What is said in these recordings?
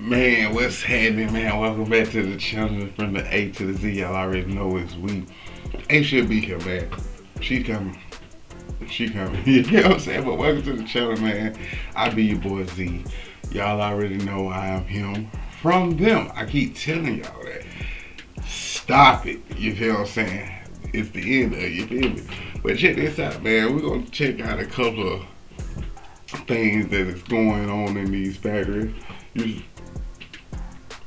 Man, what's happening, man? Welcome back to the channel from the A to the Z. Y'all already know it's we. A should be here, man. She coming. She coming. You know what I'm saying? But welcome to the channel, man. I be your boy Z. Y'all already know I am him from them. I keep telling y'all that. Stop it. You feel what I'm saying? It's the end of it. You feel me? But check this out, man. We're going to check out a couple of things that is going on in these factories.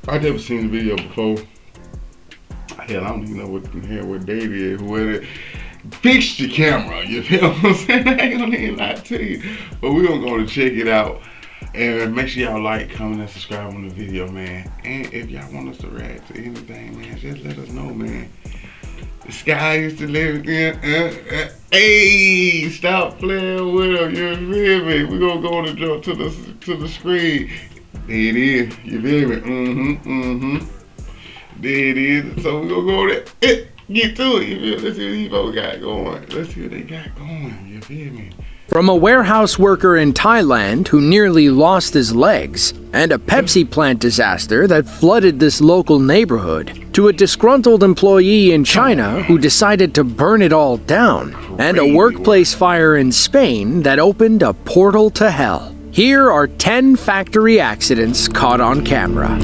I've never seen the video before. Hell, I don't even know what date it is. Whether fix your camera, you feel what I'm saying? I ain't gonna even lie to you. But we're gonna go to check it out. And make sure y'all like, comment, and subscribe on the video, man. And if y'all want us to react to anything, man, just let us know, man. The sky used to live in. Hey, stop playing with them. You feel me? We're gonna go to the screen. There it is. You feel me? There it is. So we're gonna go there. Get to it. You feel me? Let's see what these folks got going. Let's see what they got going. You feel me? From a warehouse worker in Thailand who nearly lost his legs, and a Pepsi plant disaster that flooded this local neighborhood, to a disgruntled employee in China who decided to burn it all down, and a workplace fire in Spain that opened a portal to hell. Here are 10 factory accidents caught on camera.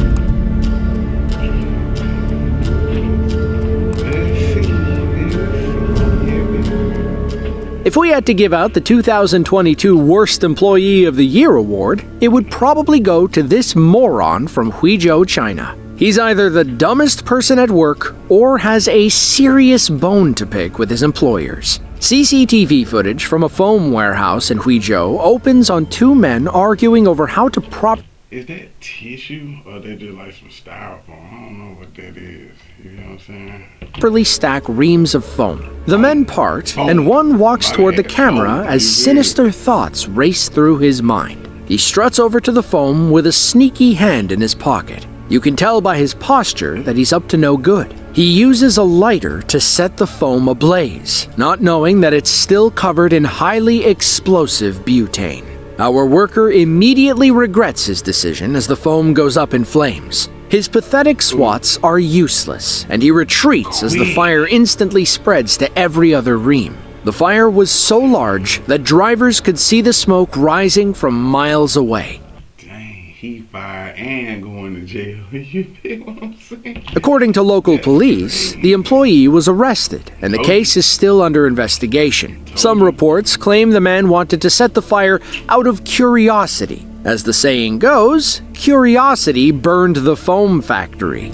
If we had to give out the 2022 Worst Employee of the Year award, it would probably go to this moron from Huizhou, China. He's either the dumbest person at work or has a serious bone to pick with his employers. CCTV footage from a foam warehouse in Huizhou opens on two men arguing over how to Is that tissue or they just like some styrofoam? I don't know what that is. You know what I'm saying? properly stack reams of foam. The men part, and one walks toward the camera as sinister thoughts race through his mind. He struts over to the foam with a sneaky hand in his pocket. You can tell by his posture that he's up to no good. He uses a lighter to set the foam ablaze, not knowing that it's still covered in highly explosive butane. Our worker immediately regrets his decision as the foam goes up in flames. His pathetic swats are useless, and he retreats as the fire instantly spreads to every other ream. The fire was so large that drivers could see the smoke rising from miles away. He fired and going to jail. You feel what I'm saying? According to local police, the employee was arrested, and the case is still under investigation. Some reports claim the man wanted to set the fire out of curiosity. As the saying goes, curiosity burned the foam factory.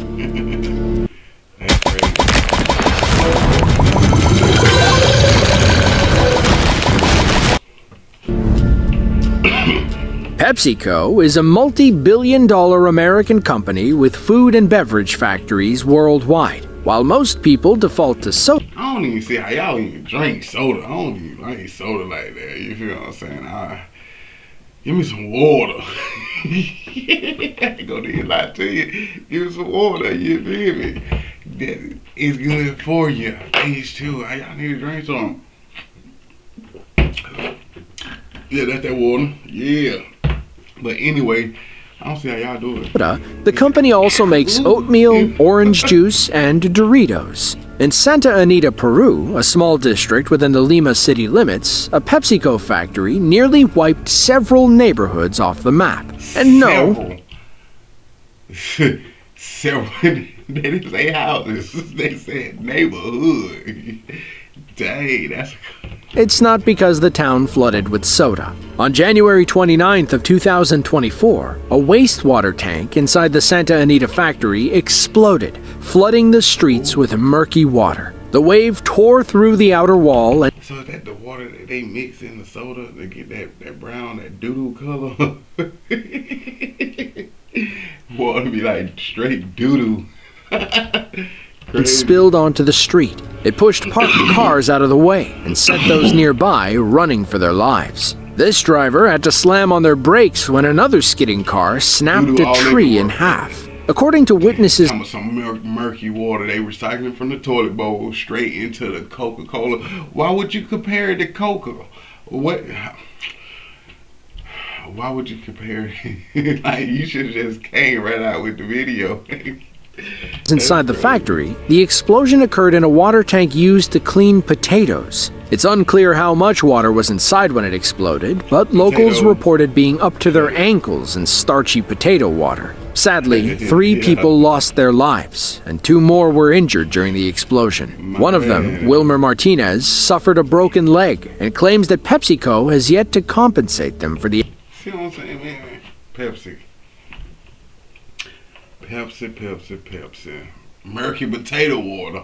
PepsiCo is a multi-billion-dollar American company with food and beverage factories worldwide. While most people default to soda, I don't even see how y'all even drink soda. I don't even like soda like that. You feel what I'm saying? Give me some water. I ain't gonna lie to you. Give me some water. You feel me? That is good for you. H2. Y'all need to drink some. Yeah, that's that water. Yeah. But anyway, I don't see how y'all do it. The company also makes oatmeal, orange juice, and Doritos. In Santa Anita, Peru, a small district within the Lima city limits, a PepsiCo factory nearly wiped several neighborhoods off the map. And no, several. They didn't say houses. They said neighborhood. Dang, that's... It's not because the town flooded with soda. On January 29th of 2024, a wastewater tank inside the Santa Anita factory exploded, flooding the streets with murky water. The wave tore through the outer wall and... So is that the water that they mix in the soda to get that brown, that doo-doo color? Water be like straight doo-doo. It spilled onto the street. It pushed parked cars out of the way and sent those nearby running for their lives. This driver had to slam on their brakes when another skidding car snapped a tree in half. According to witnesses, some murky water they recycling from the toilet bowl straight into the Coca-Cola. Why would you compare it to Coca? What? Why would you compare it? Like, you should have just came right out with the video. Inside the factory, the explosion occurred in a water tank used to clean potatoes. It's unclear how much water was inside when it exploded, but locals reported being up to their ankles in starchy potato water. Sadly, 3 people lost their lives, and 2 more were injured during the explosion. One of them, Wilmer Martinez, suffered a broken leg and claims that PepsiCo has yet to compensate them for the... See what I'm saying, man? Pepsi. American potato water.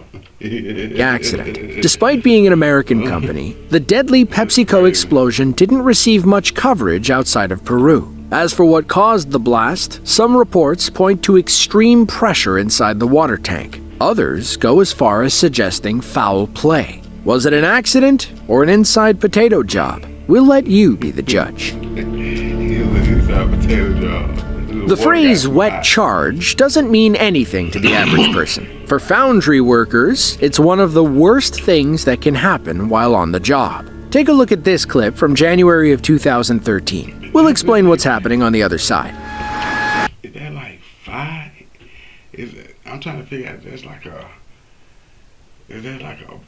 accident. Despite being an American company, the deadly PepsiCo explosion didn't receive much coverage outside of Peru. As for what caused the blast, some reports point to extreme pressure inside the water tank. Others go as far as suggesting foul play. Was it an accident or an inside potato job? We'll let you be the judge. The phrase wet charge doesn't mean anything to the average person. For foundry workers, it's one of the worst things that can happen while on the job. Take a look at this clip from January of 2013. We'll explain what's happening on the other side. Is that like 5? I'm trying to figure out if that's like is that like a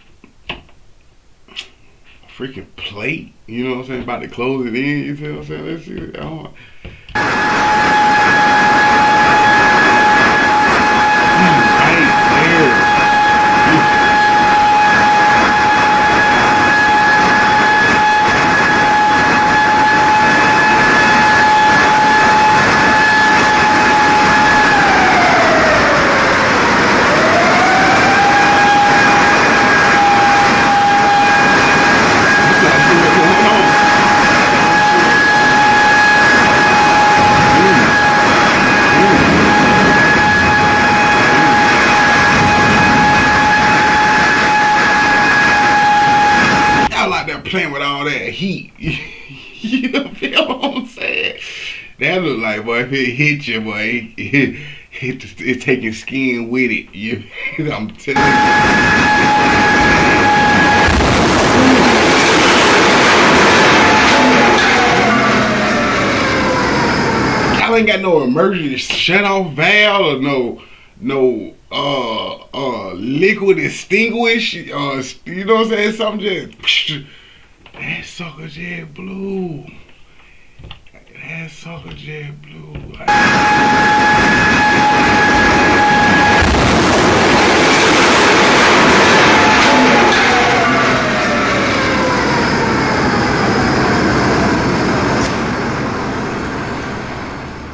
freaking plate? You know what I'm saying? About to close it in, you see what I'm saying? Let's see. Playing with all that heat. You feel what I'm saying? That look like, boy, if it hit you, boy, it's taking skin with it. I'm telling you. Y'all ain't got no emergency shut-off valve or no liquid extinguish, you know what I'm saying? Something just... That sucker jet blue. That sucker jet blue.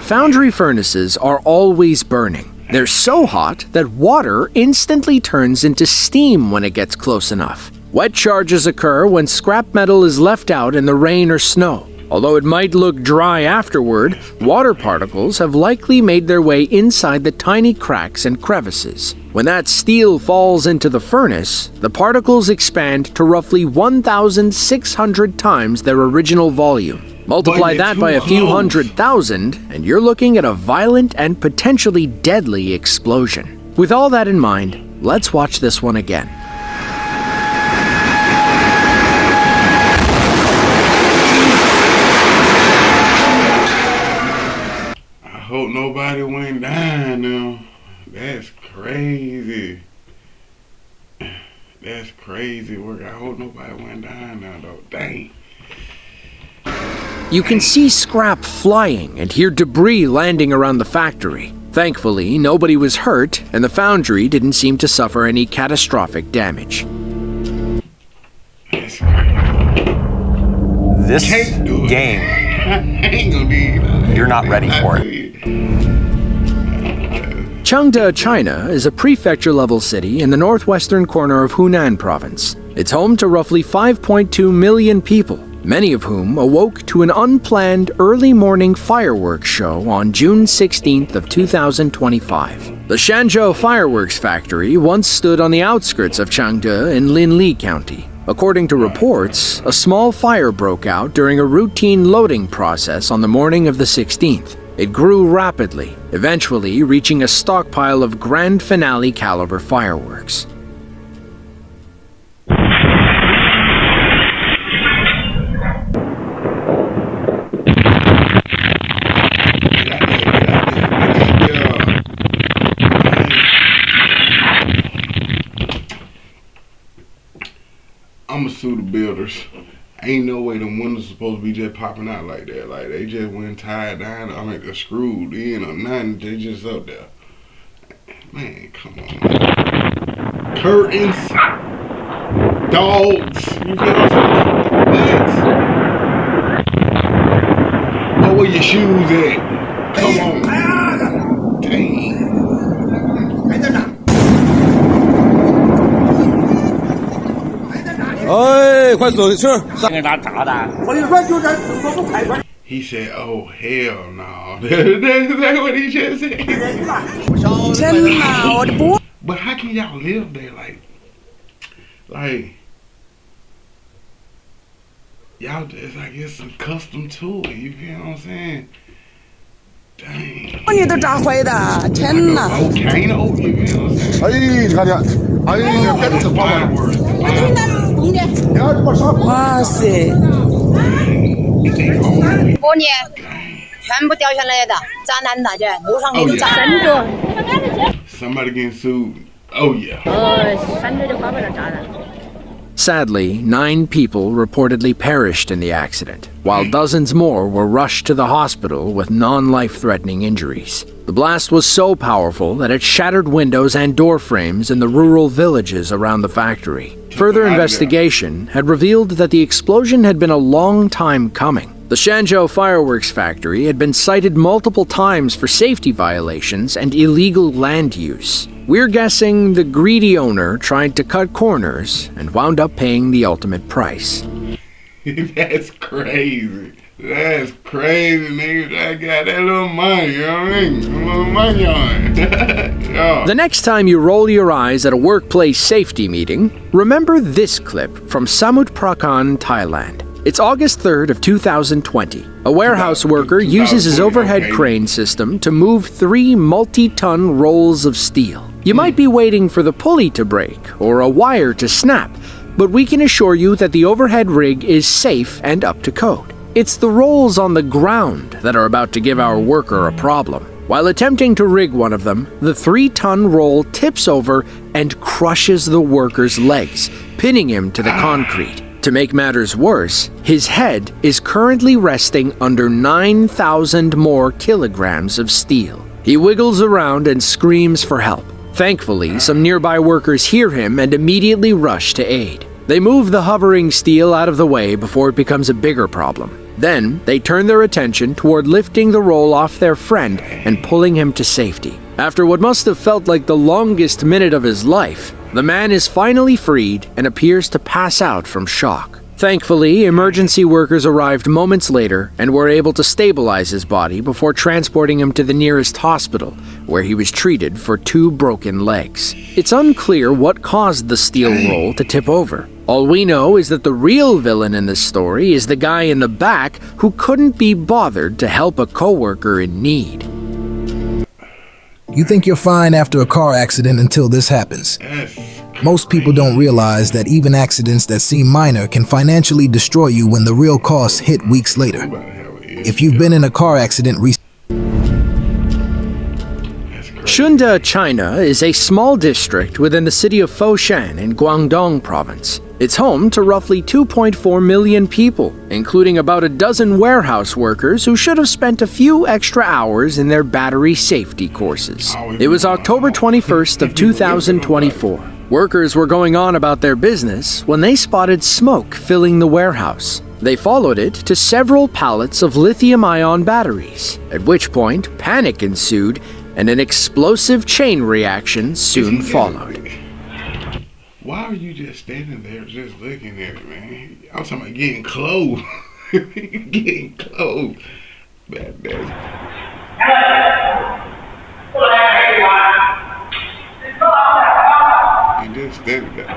Foundry furnaces are always burning. They're so hot that water instantly turns into steam when it gets close enough. Wet charges occur when scrap metal is left out in the rain or snow. Although it might look dry afterward, water particles have likely made their way inside the tiny cracks and crevices. When that steel falls into the furnace, the particles expand to roughly 1,600 times their original volume. Multiply that by a few 100,000, and you're looking at a violent and potentially deadly explosion. With all that in mind, let's watch this one again. I hope nobody went down now. That's crazy. That's crazy work. I hope nobody went down now, though. Dang. You can see scrap flying and hear debris landing around the factory. Thankfully, nobody was hurt, and the foundry didn't seem to suffer any catastrophic damage. That's crazy. This game, you're not ready for it. Chengde, China is a prefecture-level city in the northwestern corner of Hunan province. It's home to roughly 5.2 million people, many of whom awoke to an unplanned early morning fireworks show on June 16th of 2025. The Shanzhou Fireworks Factory once stood on the outskirts of Chengde in Linli County. According to reports, a small fire broke out during a routine loading process on the morning of the 16th. It grew rapidly, eventually reaching a stockpile of grand finale caliber fireworks. sue the builders. Ain't no way them windows supposed to be just popping out like that. Like they just went tied down. I mean, they're screwed in or nothing. They just up there. Man, come on. Curtains, dogs. You feel what I'm saying? What were your shoes at? Come on. Dang. 哎，快走去！给他打的。我就说就这，我不开关。 He said, "Oh hell no!" That's what he just said. But how can y'all live there like y'all just I guess accustomed to it? You feel what I'm saying? Dang. 你都炸坏的，天哪！ Volcano, you feel what I'm saying? 哎，你看见？哎，别这方面。 哇塞！过年全部掉下来的，炸烂大姐，路上都炸真的。 Somebody getting sued. Oh yeah. Sadly, 9 people reportedly perished in the accident, while dozens more were rushed to the hospital with non-life-threatening injuries. The blast was so powerful that it shattered windows and door frames in the rural villages around the factory. Further investigation had revealed that the explosion had been a long time coming. The Shanzhou fireworks factory had been cited multiple times for safety violations and illegal land use. We're guessing the greedy owner tried to cut corners and wound up paying the ultimate price. That's crazy. That's crazy, nigga. I got that little money, you know what I mean? A little money on it. Yeah. The next time you roll your eyes at a workplace safety meeting, remember this clip from Samut Prakan, Thailand. It's August 3rd of 2020. A warehouse worker uses his overhead crane system to move 3 multi-ton rolls of steel. You might be waiting for the pulley to break or a wire to snap, but we can assure you that the overhead rig is safe and up to code. It's the rolls on the ground that are about to give our worker a problem. While attempting to rig one of them, the 3-ton roll tips over and crushes the worker's legs, pinning him to the concrete. To make matters worse, his head is currently resting under 9,000 more kilograms of steel. He wiggles around and screams for help. Thankfully, some nearby workers hear him and immediately rush to aid. They move the hovering steel out of the way before it becomes a bigger problem. Then, they turn their attention toward lifting the roll off their friend and pulling him to safety. After what must have felt like the longest minute of his life, the man is finally freed and appears to pass out from shock. Thankfully, emergency workers arrived moments later and were able to stabilize his body before transporting him to the nearest hospital, where he was treated for 2 broken legs. It's unclear what caused the steel roll to tip over. All we know is that the real villain in this story is the guy in the back who couldn't be bothered to help a coworker in need. You think you're fine after a car accident until this happens. Most people don't realize that even accidents that seem minor can financially destroy you when the real costs hit weeks later. If you've been in a car accident recently, Shunda, China is a small district within the city of Foshan in Guangdong province. It's home to roughly 2.4 million people, including about a dozen warehouse workers who should have spent a few extra hours in their battery safety courses. It was October 21st of 2024. Workers were going on about their business when they spotted smoke filling the warehouse. They followed it to several pallets of lithium-ion batteries, at which point panic ensued and an explosive chain reaction soon followed. Why are you just standing there just looking at it, man? I'm talking about getting close. Getting close. Bad. You just standing there.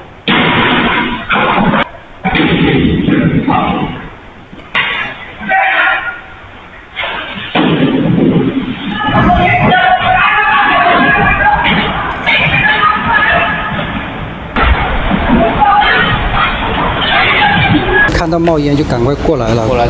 看到冒烟就赶快过来了。过来。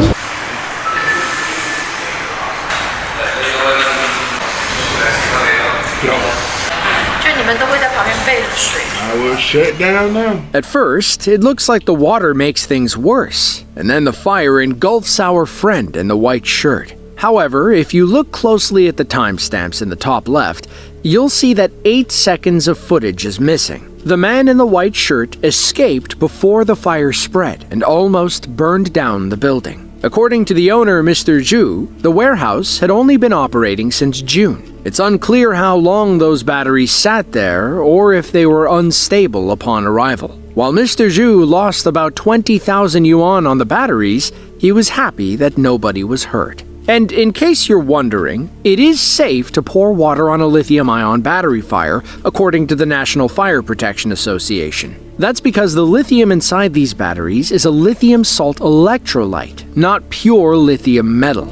就你们 I will shut down now. At first, it looks like the water makes things worse, and then the fire engulfs our friend in the white shirt. However, if you look closely at the timestamps in the top left, you'll see that 8 seconds of footage is missing. The man in the white shirt escaped before the fire spread and almost burned down the building. According to the owner, Mr. Zhu, the warehouse had only been operating since June. It's unclear how long those batteries sat there or if they were unstable upon arrival. While Mr. Zhu lost about 20,000 yuan on the batteries, he was happy that nobody was hurt. And in case you're wondering, it is safe to pour water on a lithium-ion battery fire, according to the National Fire Protection Association. That's because the lithium inside these batteries is a lithium salt electrolyte, not pure lithium metal.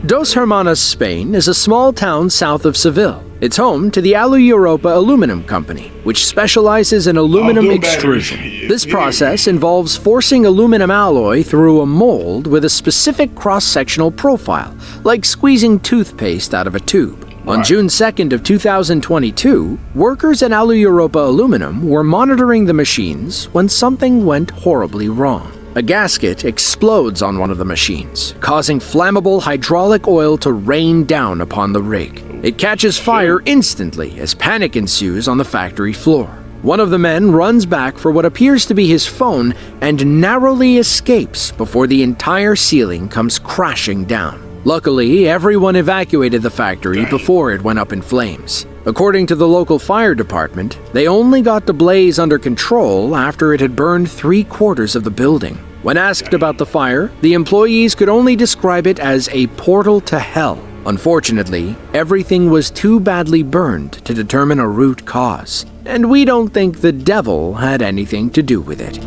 Dos Hermanas, Spain is a small town south of Seville. It's home to the Alu Europa Aluminum Company, which specializes in aluminum extrusion. This process involves forcing aluminum alloy through a mold with a specific cross-sectional profile, like squeezing toothpaste out of a tube. On June 2nd of 2022, workers at Alu Europa Aluminum were monitoring the machines when something went horribly wrong. A gasket explodes on one of the machines, causing flammable hydraulic oil to rain down upon the rig. It catches fire instantly as panic ensues on the factory floor. One of the men runs back for what appears to be his phone and narrowly escapes before the entire ceiling comes crashing down. Luckily, everyone evacuated the factory before it went up in flames. According to the local fire department, they only got the blaze under control after it had burned 3/4 of the building. When asked about the fire, the employees could only describe it as a portal to hell. Unfortunately, everything was too badly burned to determine a root cause, and we don't think the devil had anything to do with it.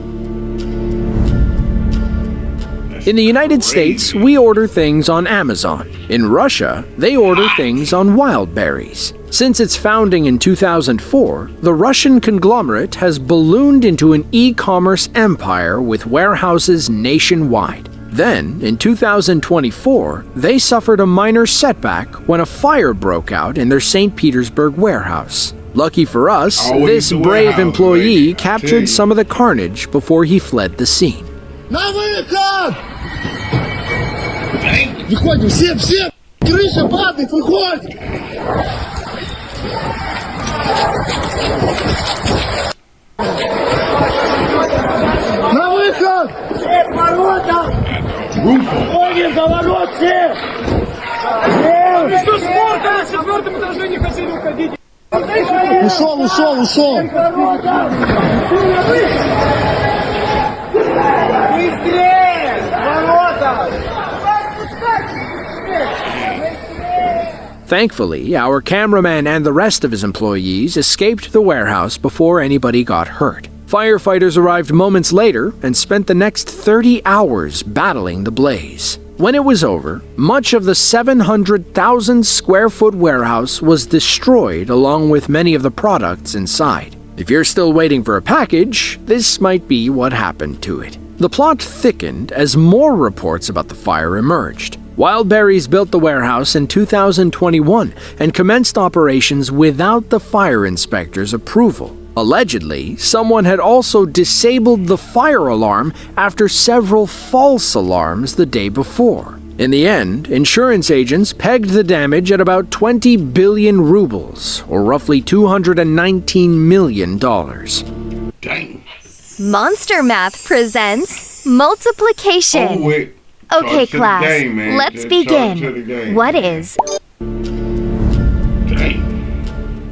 In the United States, we order things on Amazon. In Russia, they order things on Wildberries. Since its founding in 2004, the Russian conglomerate has ballooned into an e-commerce empire with warehouses nationwide. Then, in 2024, they suffered a minor setback when a fire broke out in their St. Petersburg warehouse. Lucky for us, this brave employee captured some of the carnage before he fled the scene. На выход! Выходим, все! Крыша падает, выходим! На выход! Все к воротам! Выходим за ворот все! Что спорта на 4-м этаже не хотели уходить? Ушел! Thankfully, our cameraman and the rest of his employees escaped the warehouse before anybody got hurt. Firefighters arrived moments later and spent the next 30 hours battling the blaze. When it was over, much of the 700,000 square foot warehouse was destroyed along with many of the products inside. If you're still waiting for a package, this might be what happened to it. The plot thickened as more reports about the fire emerged. Wildberries built the warehouse in 2021 and commenced operations without the fire inspector's approval. Allegedly, someone had also disabled the fire alarm after several false alarms the day before. In the end, insurance agents pegged the damage at about 20 billion rubles, or roughly $219 million. Dang. Monster Math presents multiplication. Oh, wait. Okay, class, game, let's begin. What is? Dang.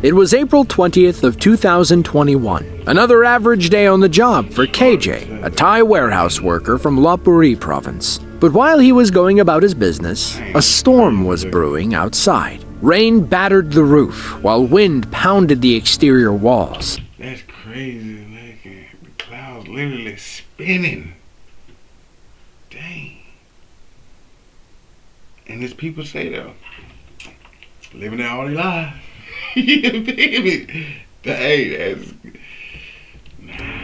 It was April 20th of 2021. Another average day on the job for KJ, a Thai warehouse worker from Lopburi province. But while he was going about his business, a storm was brewing outside. Rain battered the roof, while wind pounded the exterior walls. That's crazy, nigga. The clouds literally spinning. Dang. And as people say though, living out all their life. Baby. Hey, that's...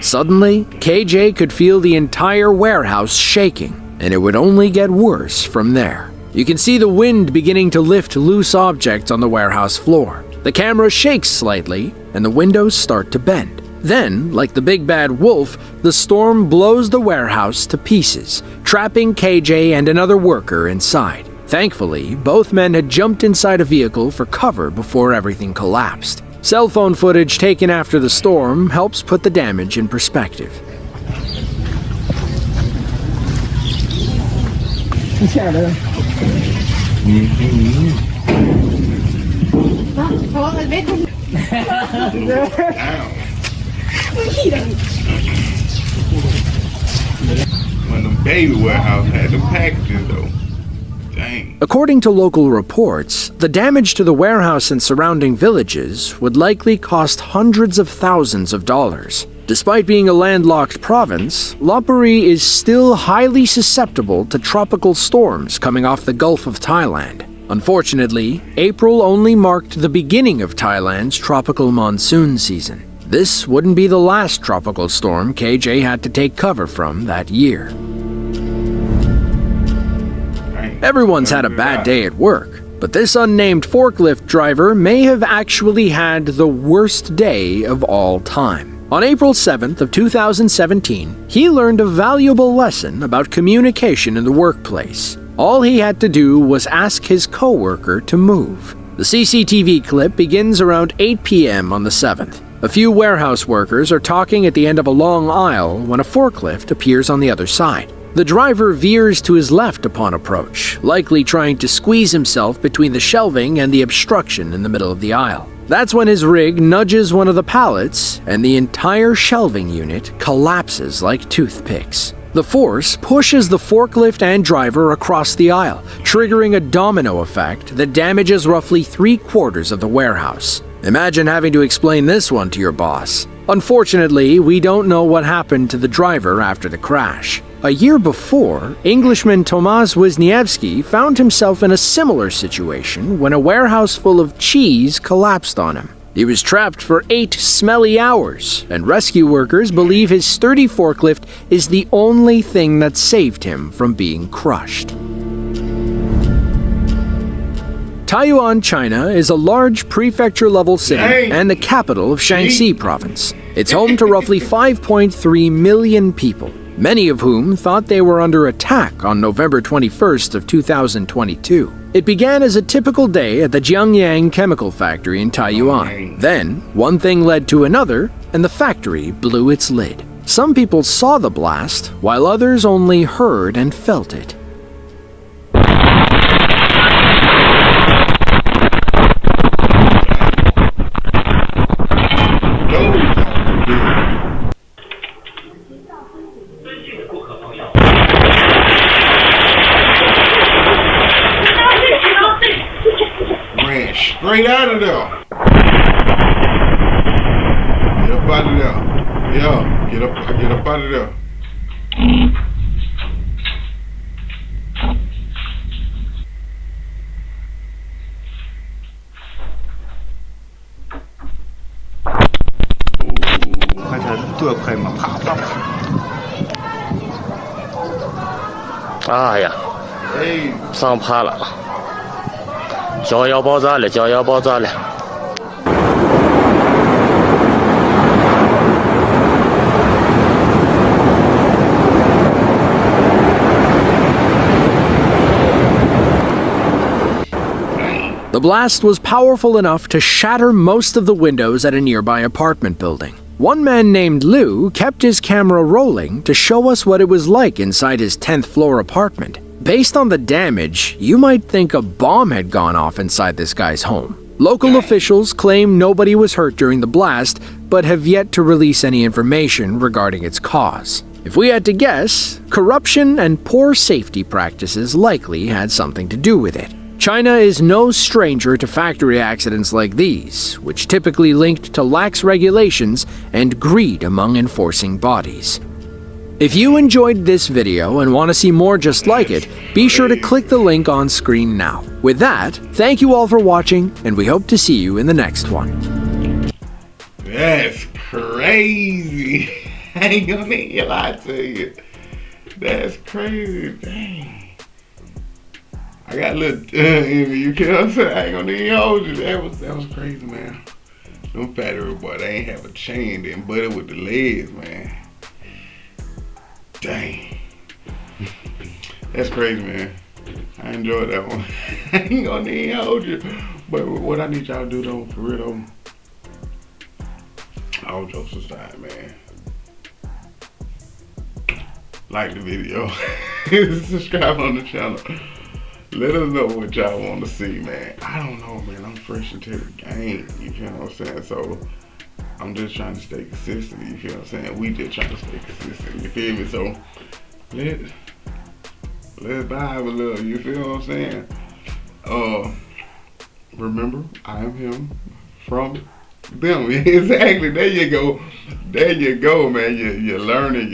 Suddenly, KJ could feel the entire warehouse shaking, and it would only get worse from there. You can see the wind beginning to lift loose objects on the warehouse floor. The camera shakes slightly, and the windows start to bend. Then, like the big bad wolf, the storm blows the warehouse to pieces, trapping KJ and another worker inside. Thankfully, both men had jumped inside a vehicle for cover before everything collapsed. Cell phone footage taken after the storm helps put the damage in perspective. When the baby warehouse had the packages though. Dang. According to local reports, the damage to the warehouse and surrounding villages would likely cost hundreds of thousands of dollars. Despite being a landlocked province, Lopburi is still highly susceptible to tropical storms coming off the Gulf of Thailand. Unfortunately, April only marked the beginning of Thailand's tropical monsoon season. This wouldn't be the last tropical storm KJ had to take cover from that year. Everyone's had a bad day at work, but this unnamed forklift driver may have actually had the worst day of all time. On April 7th of 2017, he learned a valuable lesson about communication in the workplace. All he had to do was ask his coworker to move. The CCTV clip begins around 8 p.m. on the 7th. A few warehouse workers are talking at the end of a long aisle when a forklift appears on the other side. The driver veers to his left upon approach, likely trying to squeeze himself between the shelving and the obstruction in the middle of the aisle. That's when his rig nudges one of the pallets, and the entire shelving unit collapses like toothpicks. The force pushes the forklift and driver across the aisle, triggering a domino effect that damages roughly 3/4 of the warehouse. Imagine having to explain this one to your boss. Unfortunately, we don't know what happened to the driver after the crash. A year before, Englishman Tomasz Wisniewski found himself in a similar situation when a warehouse full of cheese collapsed on him. He was trapped for 8 smelly hours, and rescue workers believe his sturdy forklift is the only thing that saved him from being crushed. Taiyuan, China is a large prefecture-level city and the capital of Shaanxi province. It's home to roughly 5.3 million people, many of whom thought they were under attack on November 21st of 2022. It began as a typical day at the Jiangyang chemical factory in Taiyuan. Then, one thing led to another, and the factory blew its lid. Some people saw the blast, while others only heard and felt it. Straight out of there. Get up out of there. Yeah, get up out of there.哎呀，上趴了。脚要爆炸了，脚要爆炸了。The blast was powerful enough to shatter most of the windows at a nearby apartment building. One man named Liu kept his camera rolling to show us what it was like inside his 10th floor apartment. Based on the damage, you might think a bomb had gone off inside this guy's home. Local officials claim nobody was hurt during the blast, but have yet to release any information regarding its cause. If we had to guess, corruption and poor safety practices likely had something to do with it. China is no stranger to factory accidents like these, which typically linked to lax regulations and greed among enforcing bodies. If you enjoyed this video and want to see more just like it, be sure to click the link on screen now. With that, thank you all for watching, and we hope to see you in the next one. That's crazy. I ain't gonna need to lie to you. That's crazy, dang. I got a little in me, you feel what I'm saying? I ain't gonna even hold you. That was crazy, man. Them factory boy, they ain't have a chain, then butter with the legs, man. Dang. That's crazy, man. I enjoyed that one. I ain't gonna even hold you. But what I need y'all to do though, for real though, all jokes aside, man. Like the video. Subscribe on the channel. Let us know what y'all want to see, man. I don't know, man. I'm fresh into the game. You feel what I'm saying? So I'm just trying to stay consistent. You feel what I'm saying? We just trying to stay consistent. You feel me? So let's vibe a little. You feel what I'm saying? Remember, I am him from them. Exactly. There you go. There you go, man. You're learning,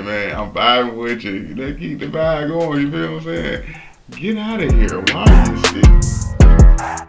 man. I'm vibing with you. Let's keep the vibe going. You feel what I'm saying? Get out of here. Why are you sick?